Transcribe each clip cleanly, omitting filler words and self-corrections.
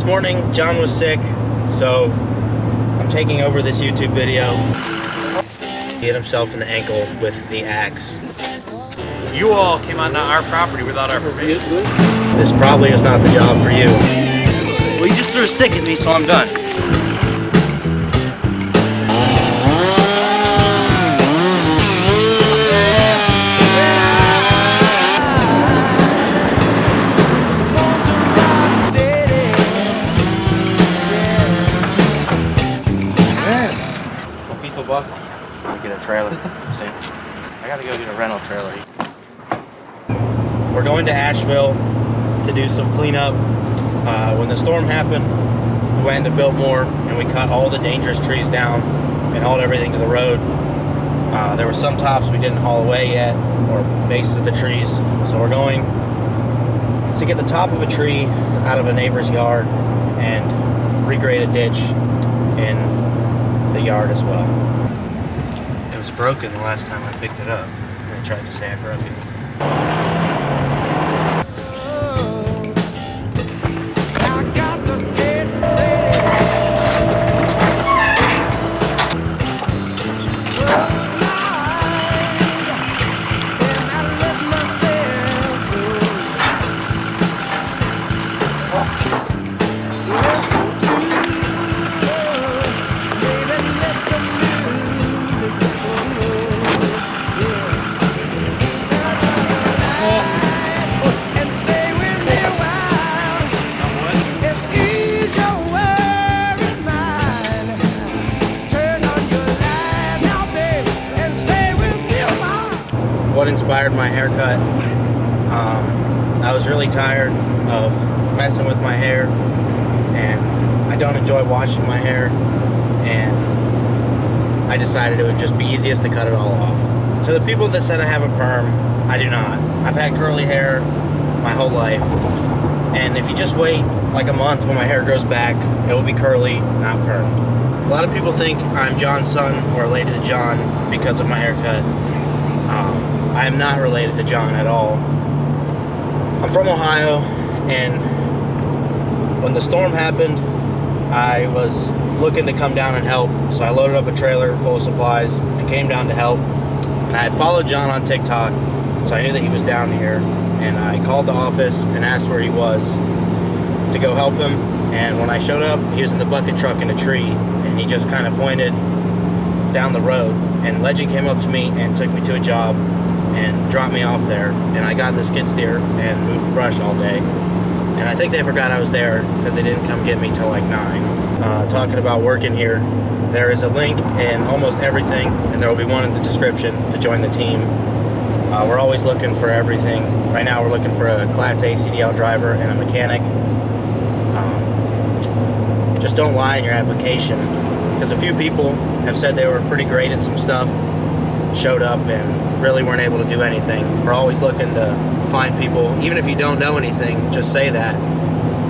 morning, John was sick, so I'm taking over this YouTube video. He hit himself in the ankle with the axe. You all came onto our property without our permission. This probably is not the job for you. Well, you just threw a stick at me, so I'm done. Buck. Get a trailer. See? I gotta go get a rental trailer. We're going to Asheville to do some cleanup. When the storm happened, we went into Biltmore and we cut all the dangerous trees down and hauled everything to the road. There were some tops we didn't haul away yet, or bases of the trees. So we're going to get the top of a tree out of a neighbor's yard and regrade a ditch in the yard as well. It was broken the last time I picked it up. I tried to say I broke it. What inspired my haircut? I was really tired of messing with my hair, and I don't enjoy washing my hair, and I decided it would just be easiest to cut it all off. To the people that said I have a perm, I do not. I've had curly hair my whole life, and if you just wait like a month when my hair grows back, it will be curly, not permed. A lot of people think I'm John's son or related to John because of my haircut. I am not related to John at all. I'm from Ohio, and when the storm happened, I was looking to come down and help, so I loaded up a trailer full of supplies and came down to help. And I had followed John on TikTok, so I knew that he was down here, and I called the office and asked where he was to go help him. And when I showed up, he was in the bucket truck in a tree, and he just kind of pointed down the road, and Legend came up to me and took me to a job and dropped me off there, and I got in the skid steer and moved brush all day. And I think they forgot I was there because they didn't come get me till like 9. Talking about working here, there is a link in almost everything, and there will be one in the description to join the team. We're always looking for everything. Right now we're looking for a Class A CDL driver and a mechanic. Just don't lie in your application, because a few people have said they were pretty great at some stuff, showed up and really weren't able to do anything. We're always looking to find people, even if you don't know anything, just say that.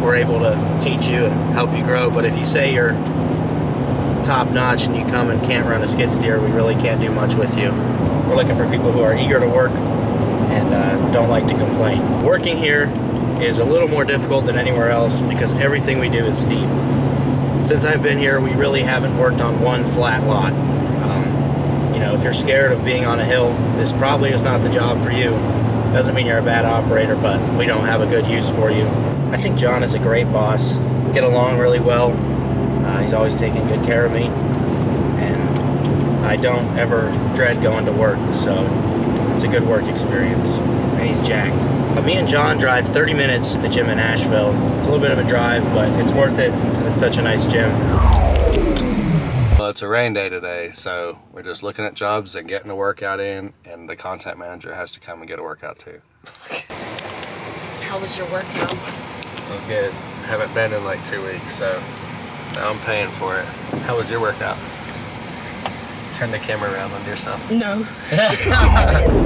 We're able to teach you and help you grow. But if you say you're top notch and you come and can't run a skid steer, we really can't do much with you. We're looking for people who are eager to work and don't like to complain. Working here is a little more difficult than anywhere else because everything we do is steep. Since I've been here, we really haven't worked on one flat lot. You know, if you're scared of being on a hill, this probably is not the job for you. Doesn't mean you're a bad operator, but we don't have a good use for you. I think John is a great boss. Get along really well. He's always taking good care of me, and I don't ever dread going to work, so it's a good work experience. And he's jacked. Me and John drive 30 minutes to the gym in Asheville. It's a little bit of a drive, but it's worth it because it's such a nice gym. Well, it's a rain day today, so we're just looking at jobs and getting a workout in, and the content manager has to come and get a workout too. How was your workout? It was good. Haven't been in like 2 weeks, so now I'm paying for it. How was your workout? Turn the camera around on yourself. No.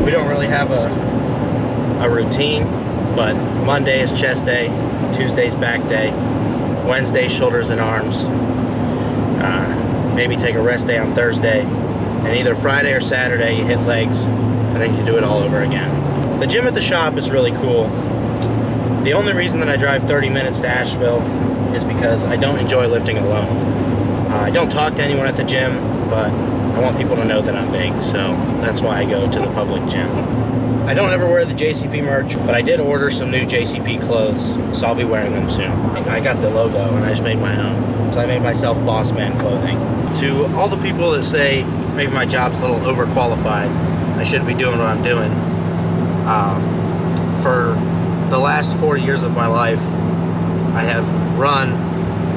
We don't really have a routine, but Monday is chest day, Tuesday's back day, Wednesday shoulders and arms, maybe take a rest day on Thursday, and either Friday or Saturday you hit legs, and then you do it all over again. The gym at the shop is really cool. The only reason that I drive 30 minutes to Asheville is because I don't enjoy lifting alone. I don't talk to anyone at the gym, but I want people to know that I'm big, so that's why I go to the public gym. I don't ever wear the JCP merch, but I did order some new JCP clothes, so I'll be wearing them soon. I got the logo and I just made my own. So I made myself Boss Man clothing. To all the people that say maybe my job's a little overqualified, I shouldn't be doing what I'm doing. For the last 4 years of my life, I have run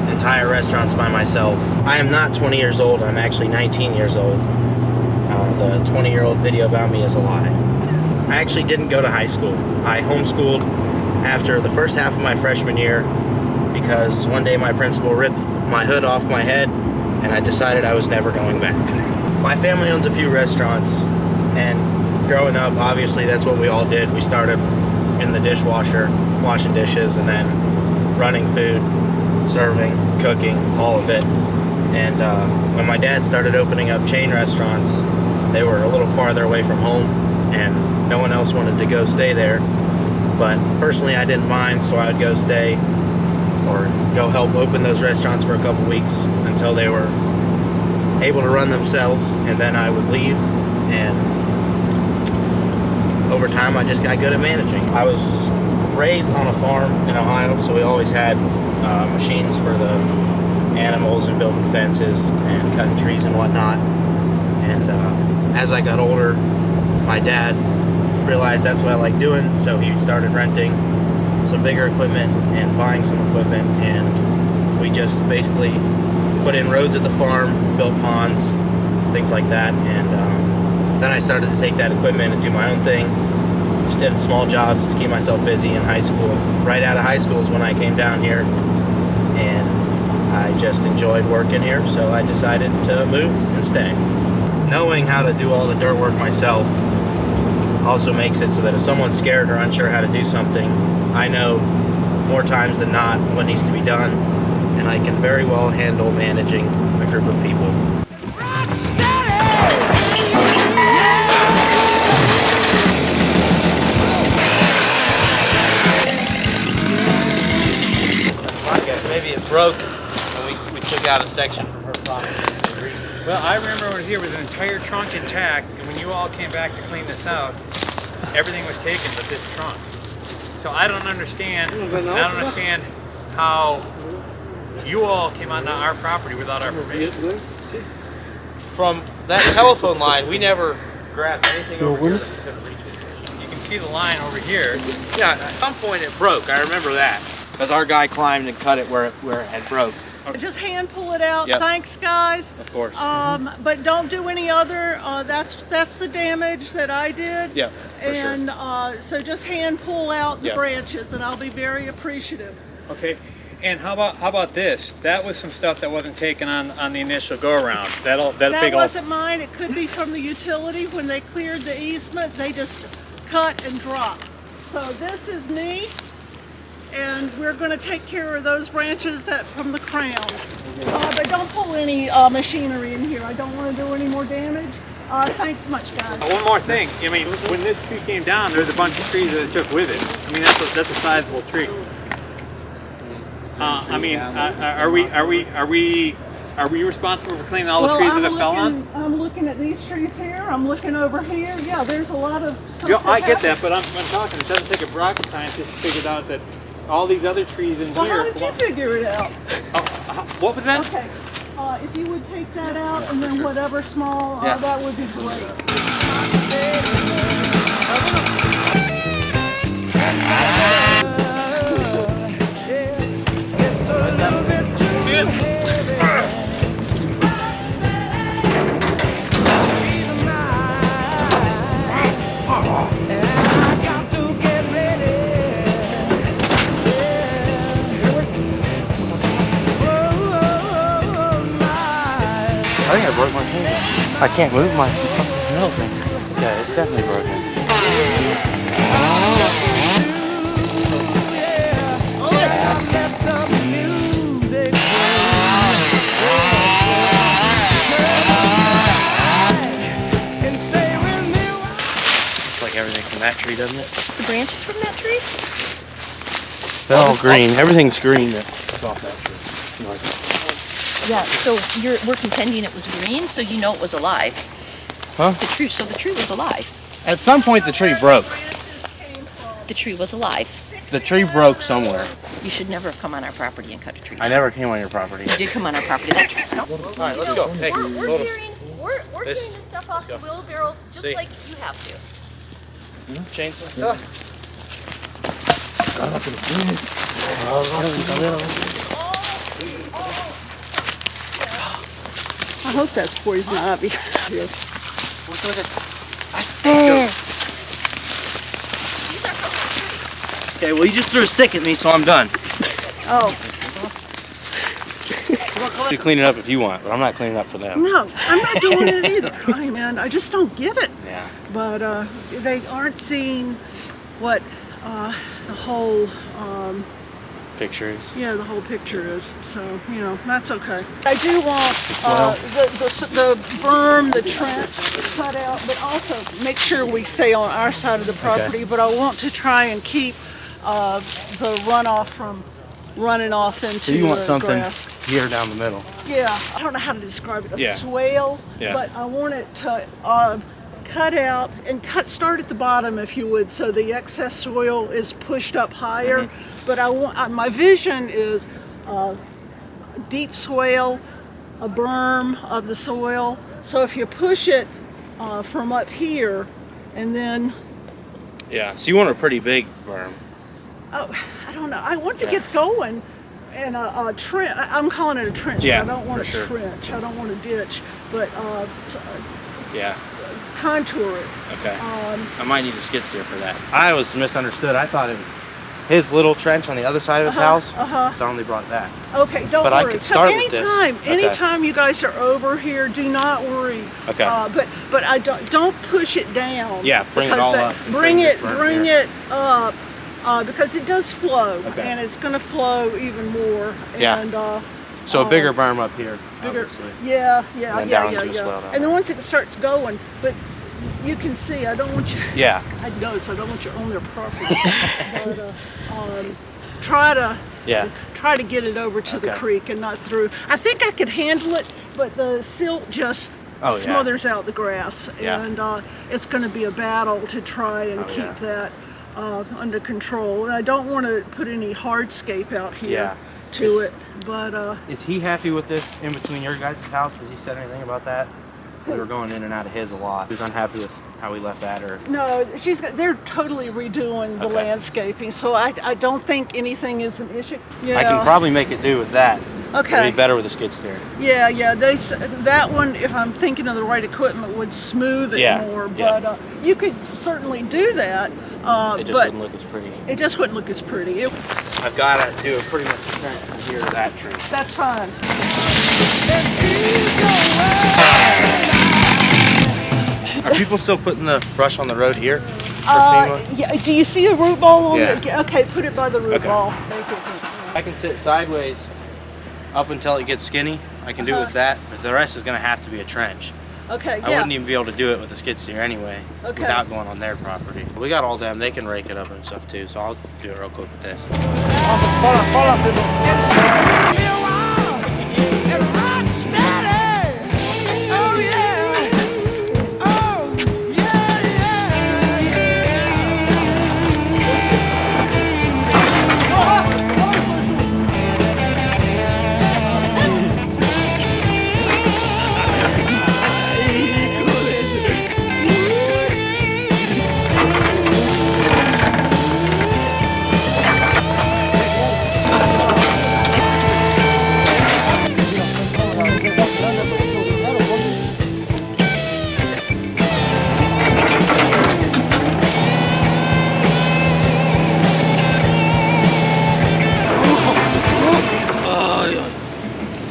entire restaurants by myself. I am not 20 years old, I'm actually 19 years old. The 20-year-old video about me is a lie. I actually didn't go to high school. I homeschooled after the first half of my freshman year because one day my principal ripped my hood off my head and I decided I was never going back. My family owns a few restaurants, and growing up, obviously that's what we all did. We started in the dishwasher, washing dishes, and then running food, serving, cooking, all of it. And when my dad started opening up chain restaurants, they were a little farther away from home and no one else wanted to go stay there. But personally, I didn't mind, so I would go stay or go help open those restaurants for a couple weeks until they were able to run themselves, and then I would leave. And over time, I just got good at managing. I was raised on a farm in Ohio, so we always had machines for the animals and building fences and cutting trees and whatnot. And as I got older, my dad realized that's what I like doing, so he started renting some bigger equipment and buying some equipment, and we just basically put in roads at the farm, built ponds, things like that. And then I started to take that equipment and do my own thing. Just did small jobs to keep myself busy in high school. Right out of high school is when I came down here, and I just enjoyed working here, so I decided to move and stay. Knowing how to do all the dirt work myself also makes it so that if someone's scared or unsure how to do something, I know more times than not what needs to be done, and I can very well handle managing a group of people. Maybe it broke and we took out a section from her property. Well, I remember when it was here with an entire trunk intact, and when you all came back to clean this out, everything was taken but this trunk. So I don't understand. I don't understand how you all came onto our property without our permission. From that telephone line, we never grabbed anything over here that we couldn't reach with. You can see the line over here. Yeah, at some point it broke. I remember that because our guy climbed and cut it where it had broke. Just hand pull it out. Yep. Thanks, guys. Of course. But don't do any other. That's the damage that I did. Yeah, for sure. And so just hand pull out the Yep. branches, and I'll be very appreciative. Okay. And how about this? That was some stuff that wasn't taken on the initial go around. That wasn't mine. It could be from the utility. When they cleared the easement, they just cut and dropped. So this is me, and we're going to take care of those branches from the crown. But don't pull any machinery in here. I don't want to do any more damage. Thanks much, guys. One more thing. I mean, when this tree came down, there was a bunch of trees that it took with it. I mean, that's a sizable tree. I mean, are we responsible for cleaning all the trees that it fell on? I'm looking at these trees here. I'm looking over here. Yeah, there's a lot of stuff. Yeah, I get that, but I'm talking. It doesn't take a rocket scientist to figure out that all these other trees in Well, here. how did you figure it out? What was that? Okay, if you would take that out and then whatever small, Yeah. that would be great. I think I broke my finger. I can't move my middle finger. Yeah, it's definitely broken. It's like everything from that tree, doesn't it? It's the branches from that tree? They're all green. Everything's green that's off that tree. Yeah, so we're contending it was green, so you know it was alive. Huh? So the tree was alive. At some point, the tree broke. The tree was alive. The tree broke somewhere. You should never have come on our property and cut a tree. I never came on your property. You did come on our property. That tree's no. All right, let's go. Hey, We're hold us. carrying the stuff off the wheelbarrows just like you have to. Chainsaw. I hope that's poison ivy. Okay, well, you just threw a stick at me, so I'm done. Oh, You clean it up if you want, but I'm not cleaning up for them. no, I'm not doing it either. I just don't get it. Yeah. But they aren't seeing what the whole Pictures. the whole picture is. So that's okay. I do want the berm, the trench cut out, but also make sure we stay on our side of the property. But I want to try and keep the runoff from running off into So you want the something grass. here down the middle. Yeah, I don't know how to describe it. Yeah. Swale, Yeah. but I want it to cut out and start at the bottom, if you would, so the excess soil is pushed up higher. Mm-hmm. But I want my vision is deep swale, a berm of the soil. So if you push it from up here, and then Yeah. So you want a pretty big berm. I don't know. Once it gets going, and a trench. I'm calling it a trench. Yeah, but I don't want for a sure. trench. I don't want a ditch, but Yeah. contour it. Okay. I might need a skid steer for that. I was misunderstood. I thought it was his little trench on the other side of his house. So I only brought that. Okay, don't But I worry. could start with this. Anytime you guys are over here, do not worry. Okay. But I don't push it down. Yeah, bring it all up. Bring it here. up. Because it does flow, Okay. and it's going to flow even more. Yeah. And, So a bigger berm up here. bigger. Obviously. Yeah. And then down to a swell down And then once it starts going, but you can see, I don't want you. Yeah. I know, so I don't want you on their property. But try to get it over to the Okay. creek and not through. I think I could handle it, but the silt just smothers out the grass, Yeah. and it's going to be a battle to try and keep that under control. And I don't want to put any hardscape out here to it. But Is he happy with this in between your guys' house? Has he said anything about that? We were going in and out of his a lot. He was unhappy with how we left that, or no, they're totally redoing the Okay. landscaping, so I don't think anything is an issue. Yeah. I can probably make it do with that. Okay. It'd be better with a skid steer. Yeah. That one, if I'm thinking of the right equipment, would smooth it more. Yeah. But you could certainly do that. It just but wouldn't look as pretty. it just wouldn't look as pretty. I've got to do a pretty much a trench from here to that tree. That's fine. Are people still putting the brush on the road here? Yeah. Do you see a root ball on Yeah. it? Okay, put it by the root Okay. ball. Thank you. I can sit sideways up until it gets skinny. I can do it with that, but the rest is going to have to be a trench. Okay. I wouldn't even be able to do it with a skid steer anyway, Okay. without going on their property. We got all them, they can rake it up and stuff too, so I'll do it real quick with this.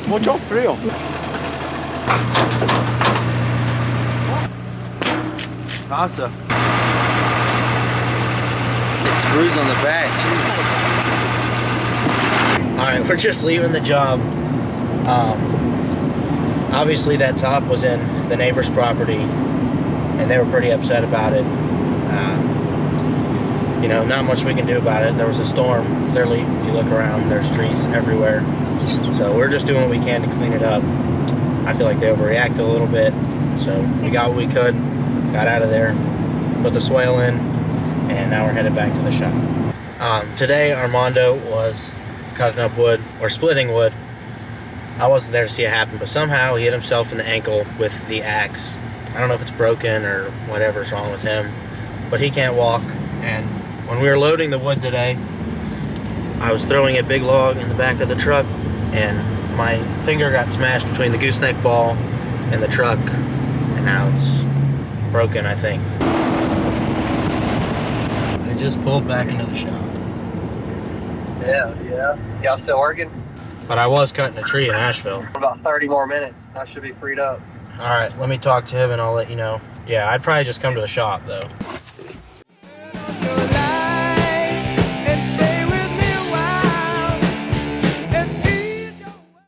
Mucho frío. Casa. It's bruised on the back too. All right, we're just leaving the job. Obviously that top was in the neighbor's property and they were pretty upset about it. you know, not much we can do about it. There was a storm. Clearly, if you look around, there's trees everywhere. So we're just doing what we can to clean it up. I feel like they overreacted a little bit. So we got what we could, got out of there, put the swale in, and now we're headed back to the shop. Today, Armando was cutting up wood, or splitting wood. I wasn't there to see it happen, but somehow he hit himself in the ankle with the axe. I don't know if it's broken or whatever's wrong with him, but he can't walk. And when we were loading the wood today, I was throwing a big log in the back of the truck, and my finger got smashed between the gooseneck ball and the truck, and now it's broken, I think. I just pulled back into the shop. Yeah. Y'all still working? But I was cutting a tree in Asheville. About 30 more minutes. I should be freed up. All right, let me talk to him and I'll let you know. Yeah, I'd probably just come to the shop though.